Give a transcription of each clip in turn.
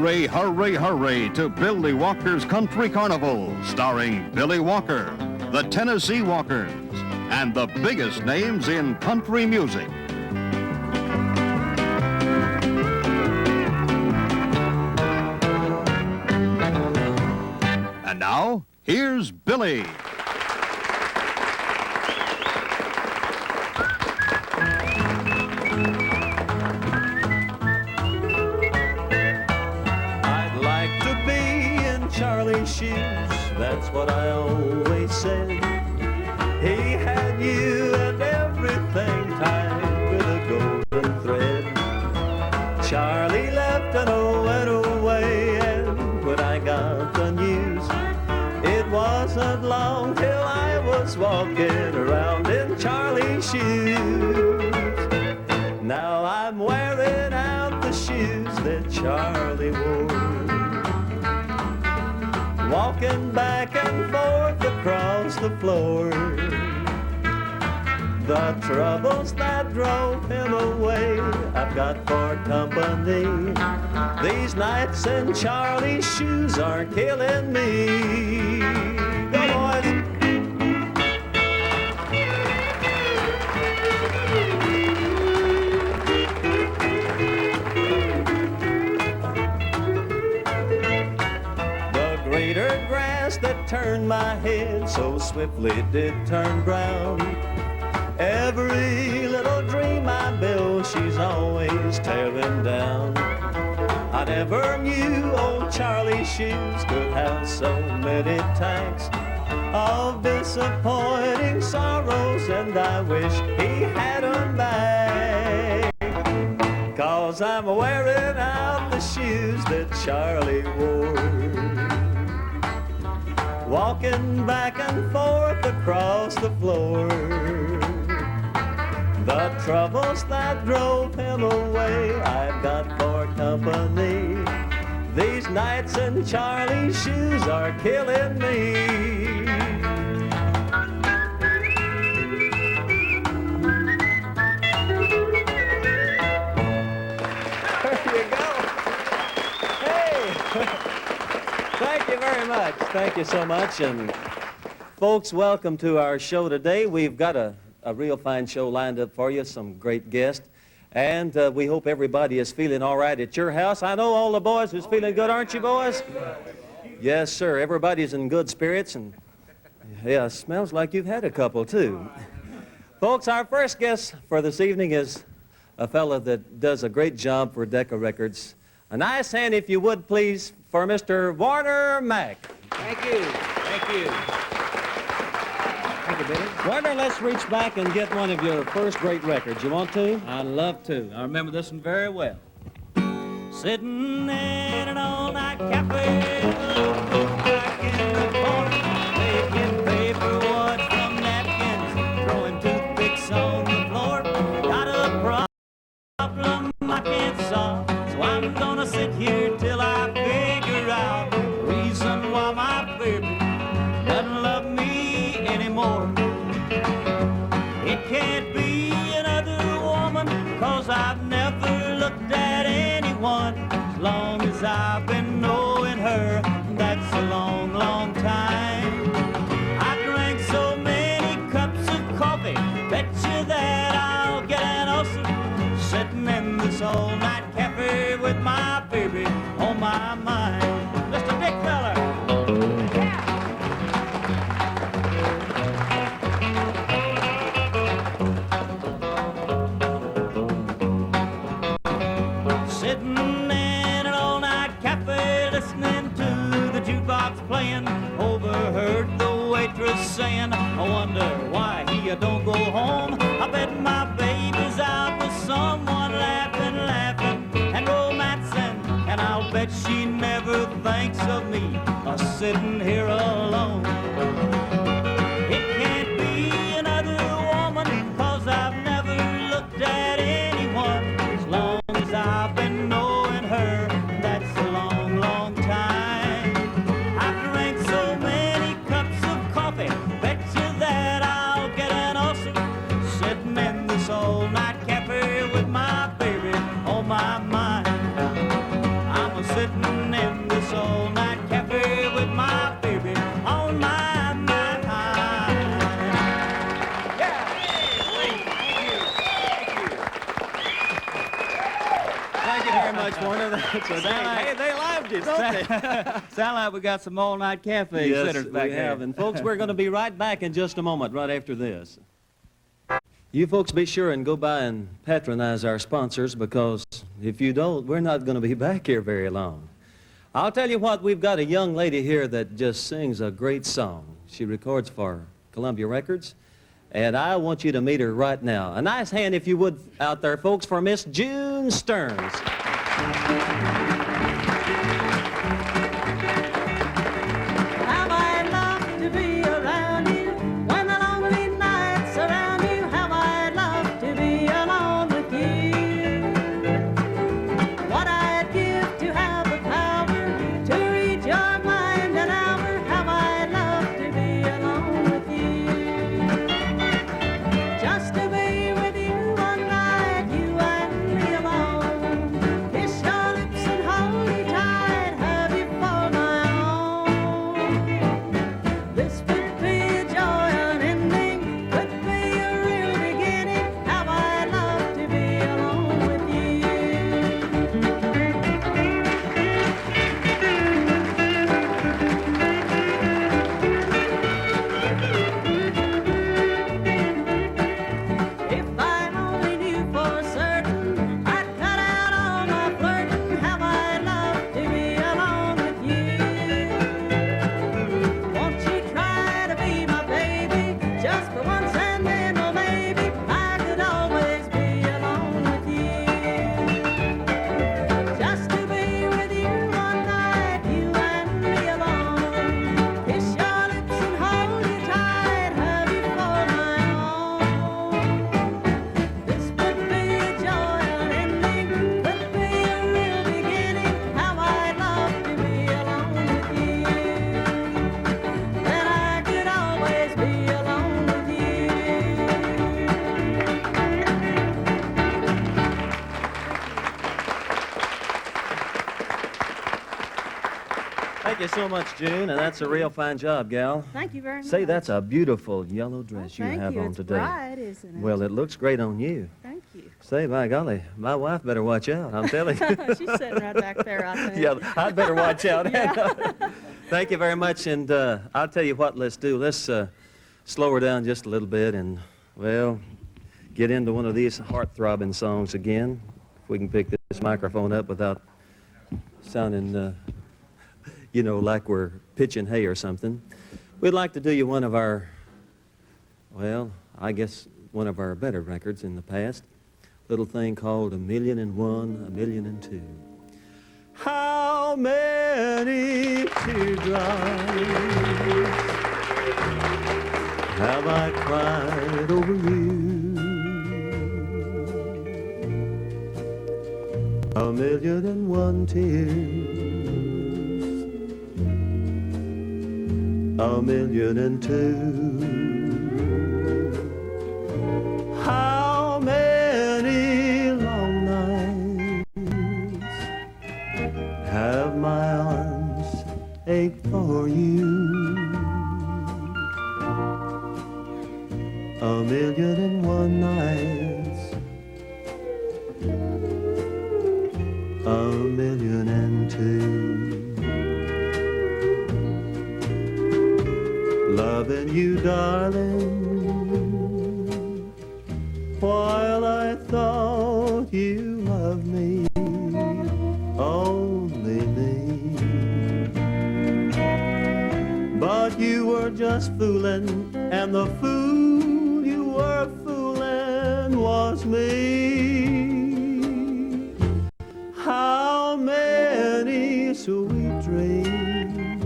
Hurry, hurry, hurry to Billy Walker's Country Carnival, starring Billy Walker, the Tennessee Walkers, and the biggest names in country music. And now, here's Billy. Charlie's shoes, that's what I always said. He had you and everything tied with a golden thread. Charlie left and went away, and when I got the news, it wasn't long till I was walking around in Charlie's shoes. Now I'm wearing out the shoes that Charlie wore, walking back and forth across the floor. The troubles that drove him away, I've got for company. These nights in Charlie's shoes are killing me. Go boys! Grass that turned my head so swiftly did turn brown. Every little dream I build, she's always tearing down. I never knew old Charlie's shoes could have so many tanks of disappointing sorrows, and I wish he had them back. 'Cause I'm wearing out the shoes that Charlie wore, walking back and forth across the floor. The troubles that drove him away, I've got for company. These nights in Charlie's shoes are killing me. There you go. Hey! Thank you very much. Thank you so much. And folks, welcome to our show today. We've got a real fine show lined up for you, some great guests. And we hope everybody is feeling all right at your house. I know all the boys who's feeling good, aren't you, boys? Yes, sir. Everybody's in good spirits. And yeah, smells like you've had a couple, too. Folks, our first guest for this evening is a fella that does a great job for Decca Records. A nice hand, if you would, please, for Mr. Warner Mack. Thank you. Thank you. Thank you, Billy. Warner, let's reach back and get one of your first great records. You want to? I'd love to. I remember this one very well. Sitting in an all-night cafe, back in the corner, making paper wads from napkins, throwing toothpicks on the floor. Got a problem I can't solve, so I'm gonna sit here till I figure out the reason why my baby doesn't love me anymore. It can't be another woman, 'cause I've never looked at anyone as long as I've been knowing her. That's a long, long time. I drank so many cups of coffee, bet you that I'll get an ulcer sitting in this all-night cafe with my baby on my mind. Mr. Dick Feller. Yeah. Sitting in an all-night cafe, listening to the jukebox playing, overheard the waitress saying, I wonder why he don't go home. I bet my baby's out with someone laughing, laughing and romancing, and I'll bet she never thinks of me sitting here alone. It can't be another woman, 'cause I've never looked at anyone as long as I've been knowing her. That's a long, long time. I've drank so many cups of coffee, bet you that I'll get an ulcer sitting in this all-night cafe with my baby on my mind. I'm a sitting much, Warner. That's okay. Hey, they loved you, don't they? Sound like we got some all-night cafe sitters back we there. have. And folks, we're going to be right back in just a moment, right after this. You folks be sure and go by and patronize our sponsors, because if you don't, we're not going to be back here very long. I'll tell you what, we've got a young lady here that just sings a great song. She records for Columbia Records, and I want you to meet her right now. A nice hand, if you would, out there, folks, for Miss June Stearns. How I love to be around you when the lonely nights surround you. How I love to be alone with you. What I'd give to have the power to read your mind an hour. How I love to be alone with you. Just to be with you one night, you and me alone. Kiss your lips and hold you tight, have you for my own. This could be a joy unending, could be a real beginning. How I love to be alone with you. If I only knew for certain, I'd cut out all my flirting. How I love to be alone with you. Won't you try to be my baby, just for once, and then, well, maybe I could always be alone with you. Just to be with you one night, you and me alone. Kiss your lips and hold you tight, have you for my own. This could be a joy unending, could be a real beginning. How I'd love to be alone with you. Then I could always be alone with you. Thank you so much, June, and that's a real fine job, gal. Thank you very much. Say, that's a beautiful yellow dress you Thank have you. on It's today. bright, isn't it? Well, it looks great on you. Thank you. Say, by golly, my wife better watch out, I'm telling you. She's sitting right back there, I think. Yeah, I'd better watch out. Thank you very much, and I'll tell you what, let's do. Let's slow her down just a little bit and, well, get into one of these heart-throbbing songs again. If we can pick this microphone up without sounding, you know, like we're pitching hay or something. We'd like to do you one of our, well, I guess one of our better records in the past. Little thing called 1,000,001, 1,000,002. How many teardrops have I cried over you? 1,000,001 tears, 1,000,002. How many long nights have my arms ached for you? 1,000,001 nights, 1,000,002. Loving you, darling, while I thought you loved me, only me. But you were just fooling, and the fool you were fooling was me. How many sweet dreams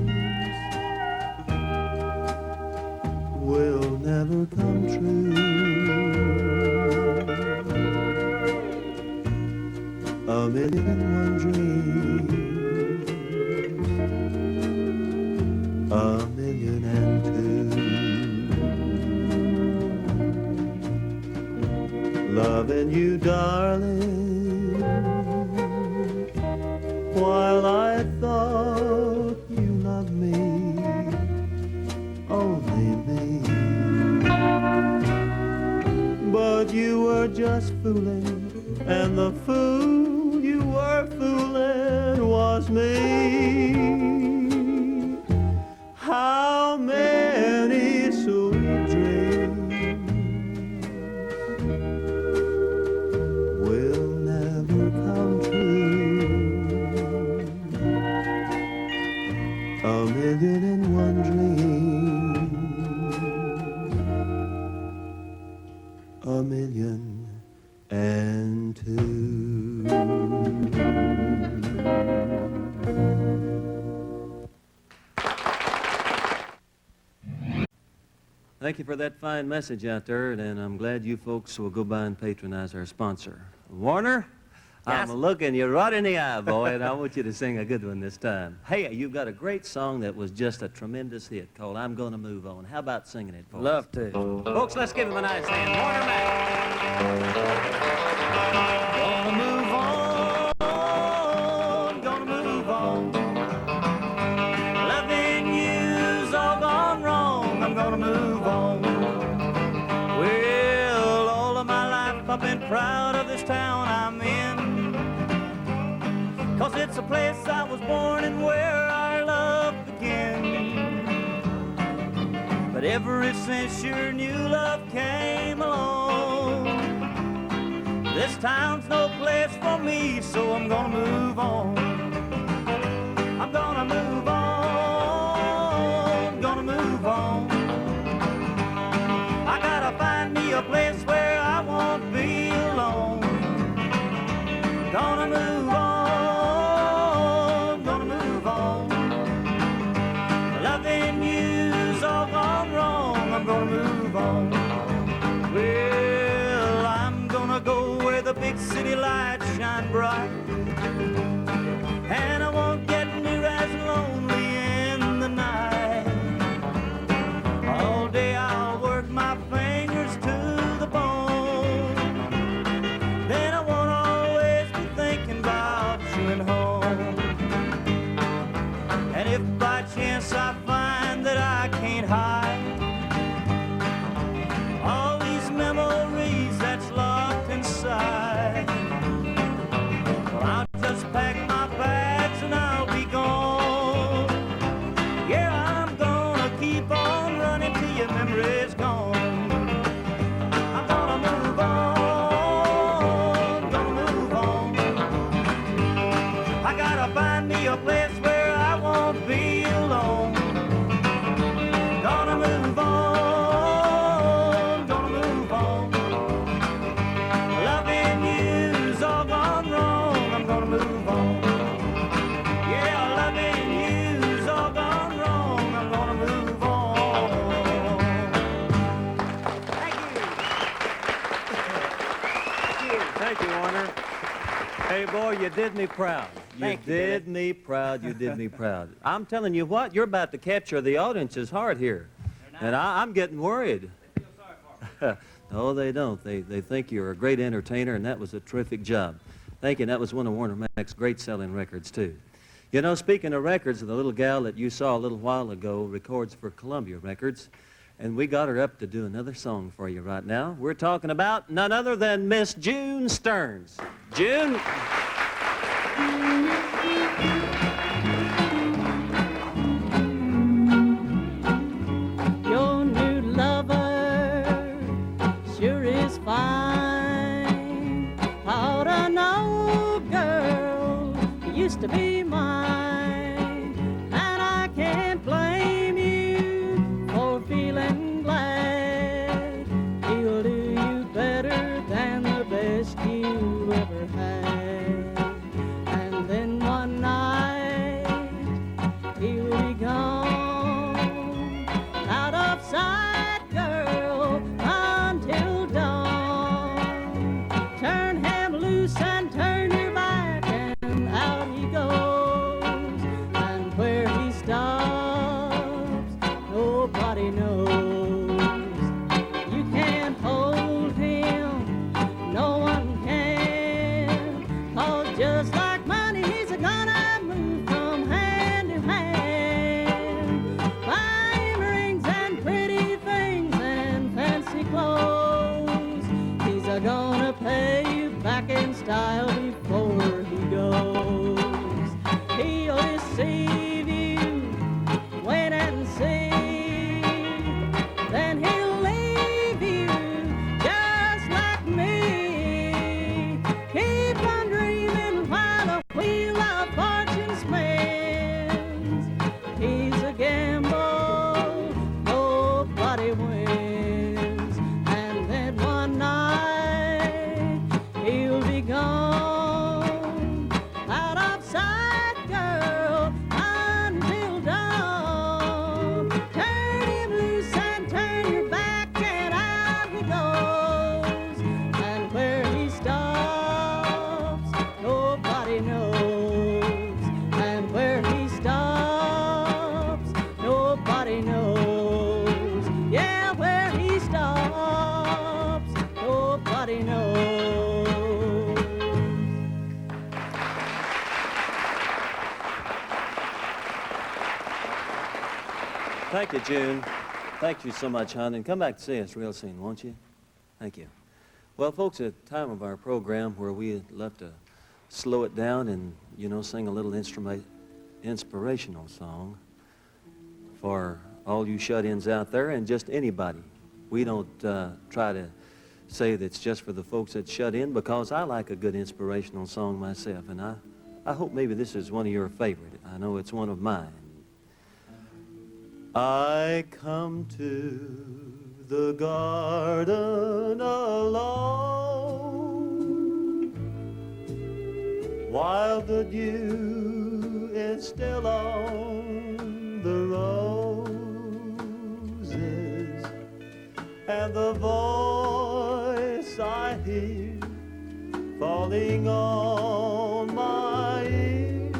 will never come true? 1,000,001 dreams, 1,000,002. Loving you, darling, while I thought you loved me, only me. But you were just fooling, and the fool you were that fooling was me. How many sweet dreams will never come true? A million and one dreams, a million and two. Thank you for that fine message out there, and I'm glad you folks will go by and patronize our sponsor. Warner, Yes? I'm looking you right in the eye, boy, and I want you to sing a good one this time. Hey, you've got a great song that was just a tremendous hit called I'm Gonna Move On. How about singing it for us? Love to. Folks, let's give him a nice hand. Warner Mack. Gonna move on, gonna move on. Loving you's all gone wrong. I'm gonna move on. Well, all of my life I've been proud of this town I'm in. 'Cause it's a place I was born and where our love began. But ever since your new love came along, this town's no place for me, so I'm gonna move on. I'm gonna move on, gonna move on. I gotta find me a place where I won't be alone. Gonna move on, gonna move on. Loving you's all gone wrong. I'm gonna move on. Well, I'm gonna go where the big city lights shine bright, and I won't get near as lonely in the night. All day I'll work my fingers to the bone. Then I won't always be thinking about you and home. And if by chance I find that I can't hide all these memories that's locked inside, well, I'll just pack my bags and I'll be gone. Yeah, I'm gonna keep on running till your memory's gone. I'm gonna move on, gonna move on. I gotta find me a place where I won't be alone. Gonna move on, gonna move on. Loving you's all gone wrong. I'm gonna move on. Yeah, loving you's all gone wrong. I'm gonna move on. Thank you. Thank you, Warner. Hey, boy, you did me proud. You did me proud. You did me proud. I'm telling you what, you're about to capture the audience's heart here. And I'm getting worried. They feel sorry for me. No, they don't. They think you're a great entertainer, and that was a terrific job. Thank you. And that was one of Warner Mack's great selling records, too. You know, speaking of records, the little gal that you saw a little while ago records for Columbia Records, and we got her up to do another song for you right now. We're talking about none other than Miss June Stearns. June. Your new lover sure is fine. Ought to know, girl, you used to be mine. And I can't blame you for feeling glad. He'll do you better than the best you ever had. And then one night he'll be gone, out of sight, girl, until dawn. Turn him loose and turn your back, and out he goes. And where he stops, nobody knows. You can't hold him, no one can. 'Cause just like money, he's gonna move from hand to hand. Buy him rings and pretty things and fancy clothes. He's gonna pay you back in style before he goes. Thank you, June. Thank you so much, hon. And come back to see us real soon, won't you? Thank you. Well, folks, at the time of our program where we love to slow it down and, you know, sing a little inspirational song for all you shut-ins out there and just anybody. We don't try to say that it's just for the folks that shut in, because I like a good inspirational song myself, and I hope maybe this is one of your favorite. I know it's one of mine. I come to the garden alone while the dew is still on the roses, and the voice I hear falling on my ear,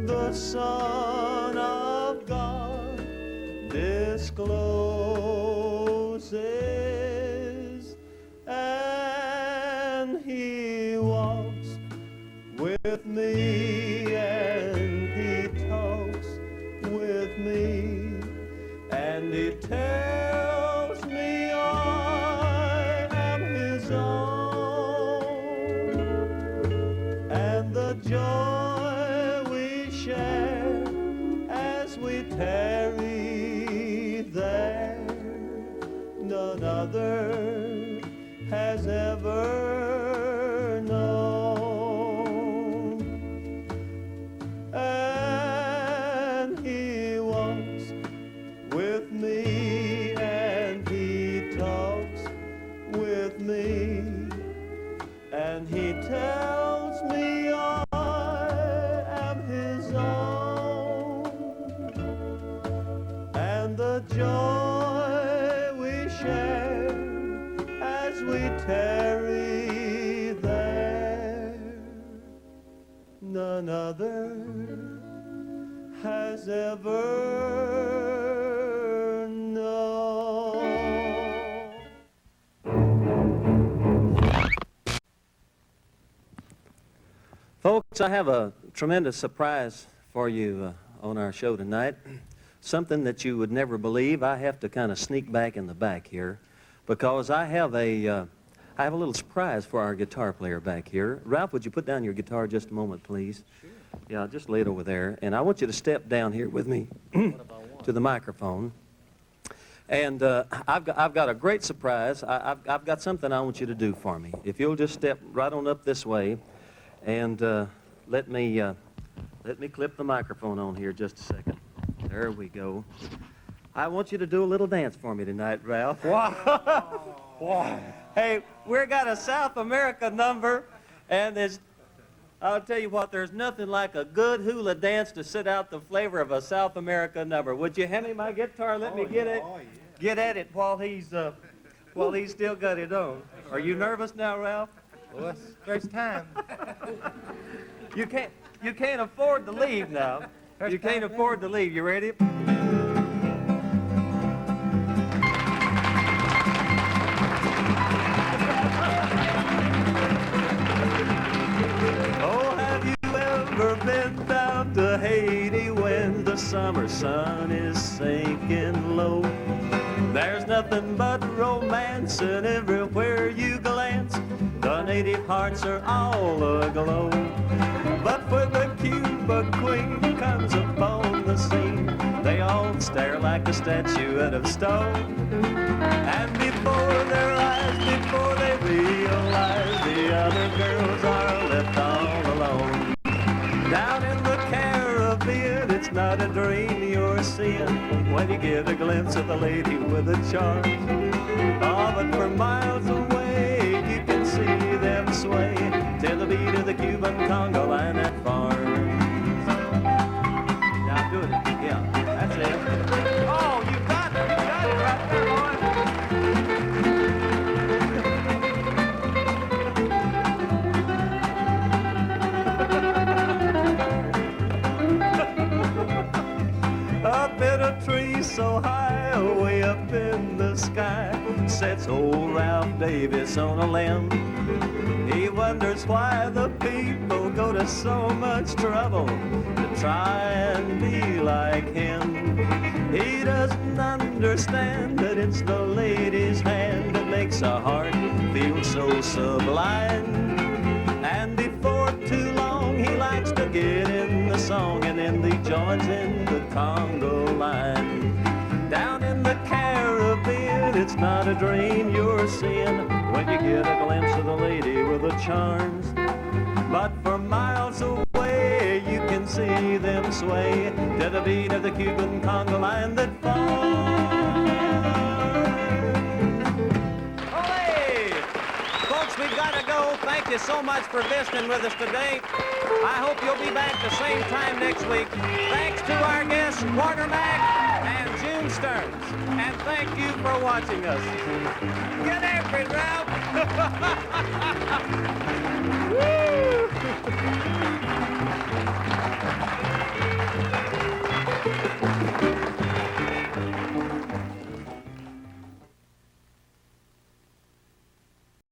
the Son of God discloses, and he walks with me, and he talks with me, and he tells me I am his own, and the joy we share as we tarry there, none other has ever known. And he walks with me, and he talks with me, and he tells me I am his own, and the joy we share as we tarry there, none other has ever known. Folks, I have a tremendous surprise for you on our show tonight. Something that you would never believe. I have to kind of sneak back in the back here because I have a little surprise for our guitar player back here. Ralph, would you put down your guitar just a moment, please? Sure. Yeah, just lay it over there. And I want you to step down here with me to the microphone. And I've got a great surprise. I've got something I want you to do for me. If you'll just step right on up this way, and let me clip the microphone on here just a second. There we go. I want you to do a little dance for me tonight, Ralph. Wow. Wow. Hey, we've got a South America number, and I'll tell you what, there's nothing like a good hula dance to sit out the flavor of a South America number. Would you hand me my guitar? Let me get at it while he's still got it on. Are you nervous now, Ralph? Well, it's first time. You can't afford to leave now. You can't afford to leave. You ready? Oh, have you ever been down to Haiti when the summer sun is sinking low? There's nothing but romance, and everywhere you glance, the native hearts are all aglow. But when the Cuba Queen comes upon the scene, they all stare like a statuette of stone. And before their eyes, before they realize, the other girls are left all alone. Down in the Caribbean, it's not a dream you're seeing when you get a glimpse of the lady with a charm. Oh, but for miles away, you can see them sway to the beat of the Cuban conga line at farms. Now do it. Yeah, that's it. Oh, you got it right there, boy. Up in a tree so high, way up in the sky, sits old Ralph Davis on a limb. He wonders why the people go to so much trouble to try and be like him. He doesn't understand that it's the lady's hand that makes a heart feel so sublime. And before too long, he likes to get in the song, and then he joins in the Congo line. Down in the Caribbean, it's not a dream you're seeing when you get a glimpse of the lady with the charms. But for miles away, you can see them sway to the beat of the Cuban Congo line that falls. Ole! Folks, we've got to go. Thank you so much for visiting with us today. I hope you'll be back the same time next week. Thanks to our guests, Warner Mack and June Stearns. And thank you for watching us. Get after it, Ralph! Woo!